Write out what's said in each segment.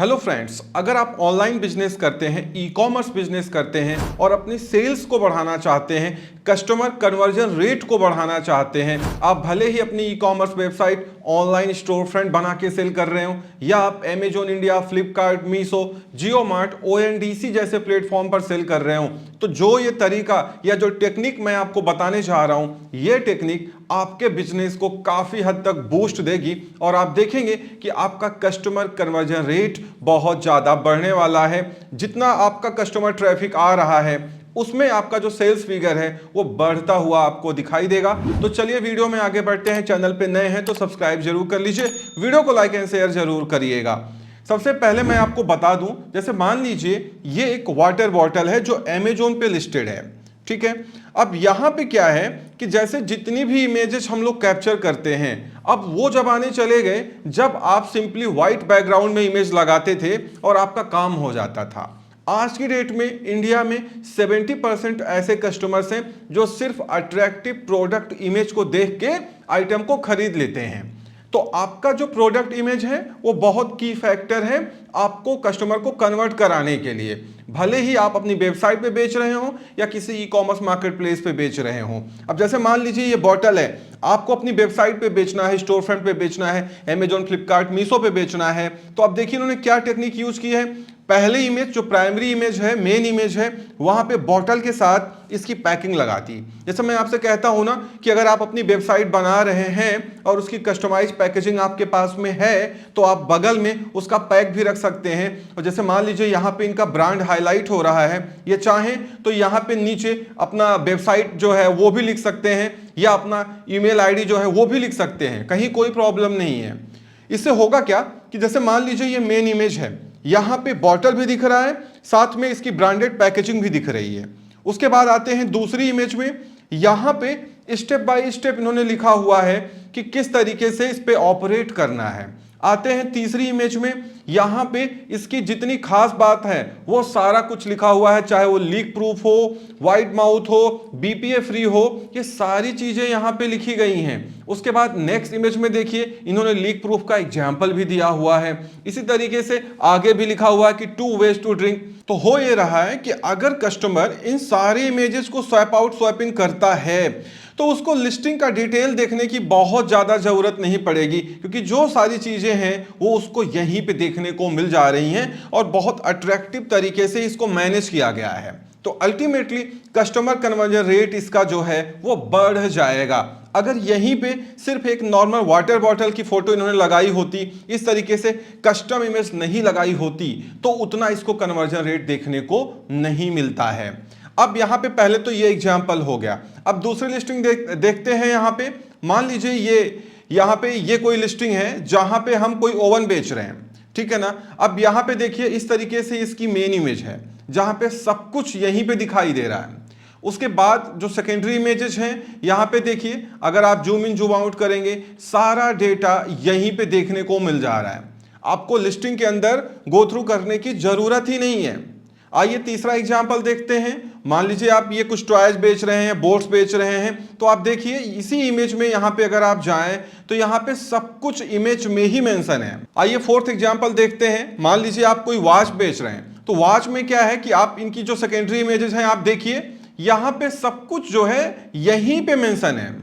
Hello friends, अगर आप online business करते हैं, ई कॉमर्स बिजनेस करते हैं और अपनी सेल्स को बढ़ाना चाहते हैं, कस्टमर कन्वर्जन रेट को बढ़ाना चाहते हैं, आप भले ही अपनी e commerce website online store front बना के सेल कर रहे हो या आप अमेजॉन इंडिया, फ्लिपकार्ट, मीशो, जियो मार्ट, ONDC जैसे प्लेटफॉर्म पर सेल कर रहे हो, तो जो ये तरीका या जो टेक्निक मैं आपको बताने जा रहा हूं, ये टेक्निक आपके बिजनेस को काफी हद तक बूस्ट देगी और आप देखेंगे कि आपका कस्टमर कन्वर्जन रेट बहुत ज्यादा बढ़ने वाला है। जितना आपका कस्टमर ट्रैफिक आ रहा है उसमें आपका जो सेल्स फिगर है वो बढ़ता हुआ आपको दिखाई देगा। तो चलिए वीडियो में आगे बढ़ते हैं। चैनल पे नए हैं तो सब्सक्राइब जरूर कर लीजिए, वीडियो को लाइक एंड शेयर जरूर करिएगा। सबसे पहले मैं आपको बता दूं, जैसे मान लीजिए ये एक वाटर बॉटल है जो अमेजोन पे लिस्टेड है, ठीक है। अब यहां पे क्या है कि जैसे जितनी भी इमेजेस हम लोग कैप्चर करते हैं, अब वो जमाने चले गए जब आप सिंपली व्हाइट बैकग्राउंड में इमेज लगाते थे और आपका काम हो जाता था। आज की डेट में इंडिया में 70% ऐसे कस्टमर्स हैं जो सिर्फ अट्रैक्टिव प्रोडक्ट इमेज को देख के आइटम को खरीद लेते हैं। तो आपका जो प्रोडक्ट इमेज है वो बहुत की फैक्टर है आपको कस्टमर को कन्वर्ट कराने के लिए। भले ही आप अपनी वेबसाइट पे बेच रहे हो या किसी ई कॉमर्स मार्केट प्लेस पे बेच रहे हो। अब जैसे मान लीजिए ये बॉटल है, आपको अपनी वेबसाइट पे बेचना है, स्टोर फ्रंट पे बेचना है, अमेजॉन, फ्लिपकार्ट, मीशो पे बेचना है, तो अब देखिए इन्होंने क्या टेक्निक यूज की है। पहले इमेज जो प्राइमरी इमेज है, मेन इमेज है, वहां पे बॉटल के साथ इसकी पैकिंग लगाती। जैसे मैं आपसे कहता हूं ना कि अगर आप अपनी वेबसाइट बना रहे हैं और उसकी कस्टमाइज पैकेजिंग आपके पास में है तो आप बगल में उसका पैक भी रख सकते हैं। और जैसे मान लीजिए यहां पे इनका ब्रांड हाईलाइट हो रहा है, ये चाहें तो यहां पे नीचे अपना वेबसाइट जो है वो भी लिख सकते हैं या अपना ईमेल आईडी जो है वो भी लिख सकते हैं, कहीं कोई प्रॉब्लम नहीं है। इससे होगा क्या कि जैसे मान लीजिए ये मेन इमेज है, यहां पे बॉटल भी दिख रहा है, साथ में इसकी ब्रांडेड पैकेजिंग भी दिख रही है। उसके बाद आते हैं दूसरी इमेज में, यहां पे स्टेप बाय स्टेप इन्होंने लिखा हुआ है कि किस तरीके से इस पे ऑपरेट करना है। आते हैं तीसरी इमेज में, यहां पे इसकी जितनी खास बात है वो सारा कुछ लिखा हुआ है, चाहे वो लीक प्रूफ हो, वाइट माउथ हो, BPA फ्री हो, ये सारी चीजें यहां पे लिखी गई हैं। उसके बाद नेक्स्ट इमेज में देखिए इन्होंने लीक प्रूफ का एग्जाम्पल भी दिया हुआ है। इसी तरीके से आगे भी लिखा हुआ है कि 2 ways टू ड्रिंक। तो हो ये रहा है कि अगर कस्टमर इन सारे इमेजेस को स्वैप आउट स्वैपिंग करता है तो उसको लिस्टिंग का डिटेल देखने की बहुत ज्यादा जरूरत नहीं पड़ेगी, क्योंकि जो सारी चीजें हैं वो उसको यहीं पे देखने को मिल जा रही हैं और बहुत अट्रैक्टिव तरीके से इसको मैनेज किया गया है। तो अल्टीमेटली कस्टमर कन्वर्जन रेट इसका जो है वो बढ़ जाएगा। अगर यहीं पे सिर्फ एक नॉर्मल वाटर बॉटल की फोटो इन्होंने लगाई होती, इस तरीके से कस्टम इमेज नहीं लगाई होती, तो उतना इसको कन्वर्जन रेट देखने को नहीं मिलता है। अब यहां पे पहले तो ये एग्जांपल हो गया। अब दूसरी लिस्टिंग देखते हैं। यहां पे मान लीजिए यहां पे ये कोई लिस्टिंग है जहां पे हम कोई ओवन बेच रहे हैं, ठीक है ना। अब यहां पे देखिए इस तरीके से इसकी मेन इमेज है जहां पे सब कुछ यहीं पे दिखाई दे रहा है। उसके बाद जो सेकेंडरी इमेजेस हैं यहां पे देखिए, अगर आप जूम इन जूम आउट करेंगे सारा डेटा यहीं पे देखने को मिल जा रहा है। आपको लिस्टिंग के अंदर गो थ्रू करने की जरूरत ही नहीं है। आइए तीसरा एग्जांपल देखते हैं। मान लीजिए आप ये कुछ टॉयज बेच रहे हैं, बोट्स बेच रहे हैं, तो आप देखिए इसी इमेज में यहां पे अगर आप जाएं तो यहां पे सब कुछ इमेज में ही मेंशन है। आइए फोर्थ एग्जांपल देखते हैं। मान लीजिए आप कोई वॉच बेच रहे हैं, तो वॉच में क्या है कि आप इनकी जो सेकेंडरी इमेजेस हैं आप देखिए यहां पे सब कुछ जो है यहीं पे मेंशन है।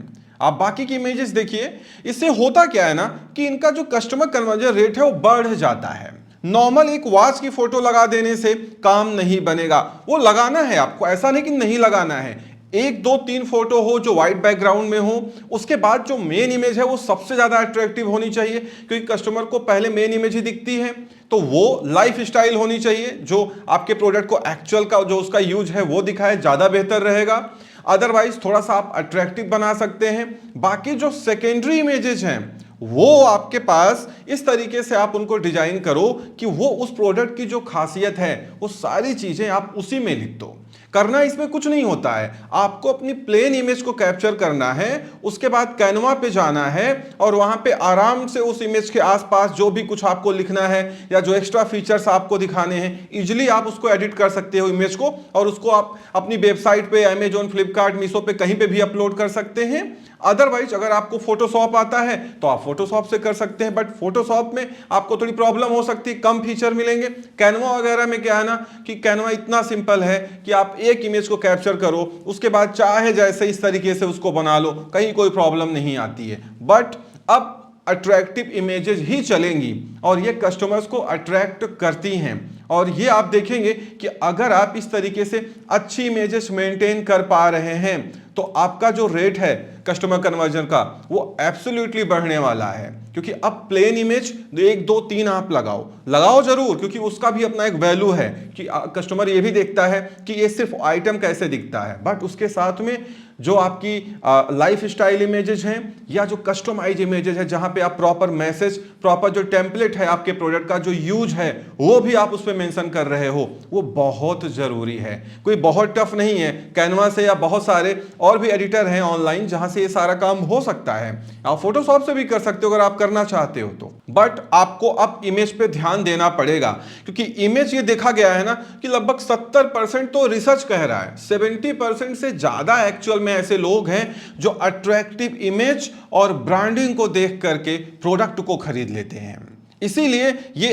आप बाकी की इमेजेस देखिए। इससे होता क्या है ना कि इनका जो कस्टमर कन्वर्जन रेट है वो बढ़ जाता है। नॉर्मल एक वॉच की फोटो लगा देने से काम नहीं बनेगा, वो लगाना है आपको, ऐसा नहीं कि नहीं लगाना है। 1 2 3 फोटो हो जो व्हाइट बैकग्राउंड में हो, उसके बाद जो मेन इमेज है वो सबसे ज्यादा अट्रैक्टिव होनी चाहिए, क्योंकि कस्टमर को पहले मेन इमेज ही दिखती है। तो वो लाइफ स्टाइल होनी चाहिए जो आपके प्रोडक्ट को एक्चुअल का जो उसका यूज है वो दिखाए, ज्यादा बेहतर रहेगा। अदरवाइज थोड़ा सा आप अट्रैक्टिव बना सकते हैं। बाकी जो सेकेंडरी इमेजेस हैं वो आपके पास इस तरीके से आप उनको डिजाइन करो कि वो उस प्रोडक्ट की जो खासियत है वो सारी चीजें आप उसी में लिख दो। करना इसमें कुछ नहीं होता है, आपको अपनी प्लेन इमेज को कैप्चर करना है, उसके बाद कैनवा पे जाना है और वहां पे आराम से उस इमेज के आसपास जो भी कुछ आपको लिखना है या जो एक्स्ट्रा फीचर्स आपको दिखाने हैं, इजिली आप उसको एडिट कर सकते हो इमेज को, और उसको आप अपनी वेबसाइट पे, अमेजॉन, फ्लिपकार्ट, मीशो पे कहीं पे भी अपलोड कर सकते हैं। अदरवाइज अगर आपको फोटोशॉप आता है तो आप फोटोशॉप से कर सकते हैं, बट फोटोशॉप में आपको थोड़ी प्रॉब्लम हो सकती है, कम फीचर मिलेंगे। कैनवा वगैरह में क्या है ना कि कैनवा इतना सिंपल है कि आप एक इमेज को कैप्चर करो, उसके बाद चाहे जैसे इस तरीके से उसको बना लो, कहीं कोई प्रॉब्लम नहीं आती है। बट अब अट्रैक्टिव इमेजेस ही चलेंगी और ये कस्टमर्स को अट्रैक्ट करती हैं। और ये आप देखेंगे कि अगर आप इस तरीके से अच्छी इमेजेस मेंटेन कर पा रहे हैं तो आपका जो रेट है कस्टमर कन्वर्जन का वो एब्सोल्युटली बढ़ने वाला है। क्योंकि अब प्लेन इमेज 1 2 3 आप लगाओ जरूर, क्योंकि उसका भी अपना एक वैल्यू है कि कस्टमर ये भी देखता है कि ये सिर्फ आइटम कैसे दिखता है, बट उसके साथ में जो आपकी लाइफ स्टाइल इमेजेस हैं या जो कस्टमाइज इमेजेस है जहां पे आप प्रॉपर मैसेज, प्रॉपर जो टेम्पलेट है आपके प्रोडक्ट का जो यूज है वो भी आप उस पर मेंशन कर रहे हो, वो बहुत जरूरी है। कोई बहुत टफ नहीं है, कैनवा से या बहुत सारे और भी एडिटर हैं ऑनलाइन जहां से ये सारा काम हो सकता है। आप फोटोशॉप से भी कर सकते हो अगर आप करना चाहते हो तो, बट आपको अब इमेज पे ध्यान देना पड़ेगा। क्योंकि इमेज ये देखा गया है ना कि लगभग 70% तो रिसर्च कह रहा है, 70% से ज्यादा एक्चुअल में ऐसे लोग हैं जो अट्रैक्टिव इमेज और ब्रांडिंग को देख करके प्रोडक्ट को खरीद लेते हैं। इसीलिए ये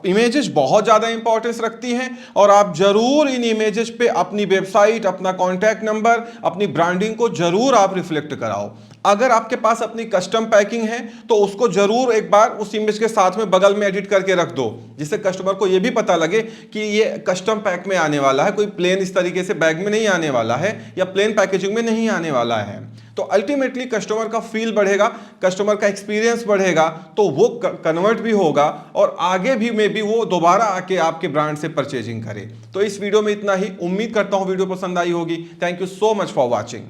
इमेजेस बहुत ज्यादा इंपॉर्टेंस रखती हैं और आप जरूर इन इमेजेस पे अपनी वेबसाइट, अपना कॉन्टैक्ट नंबर, अपनी ब्रांडिंग को जरूर आप रिफ्लेक्ट कराओ। अगर आपके पास अपनी कस्टम पैकिंग है तो उसको जरूर एक बार उस इमेज के साथ में बगल में एडिट करके रख दो, जिससे कस्टमर को यह भी पता लगे कि ये कस्टम पैक में आने वाला है, कोई प्लेन इस तरीके से बैग में नहीं आने वाला है या प्लेन पैकेजिंग में नहीं आने वाला है। तो अल्टीमेटली कस्टमर का फील बढ़ेगा, कस्टमर का एक्सपीरियंस बढ़ेगा, तो वो कन्वर्ट भी होगा और आगे भी में भी वो दोबारा आके आपके ब्रांड से परचेजिंग करे। तो इस वीडियो में इतना ही, उम्मीद करता हूं वीडियो पसंद आई होगी। Thank you so much for watching.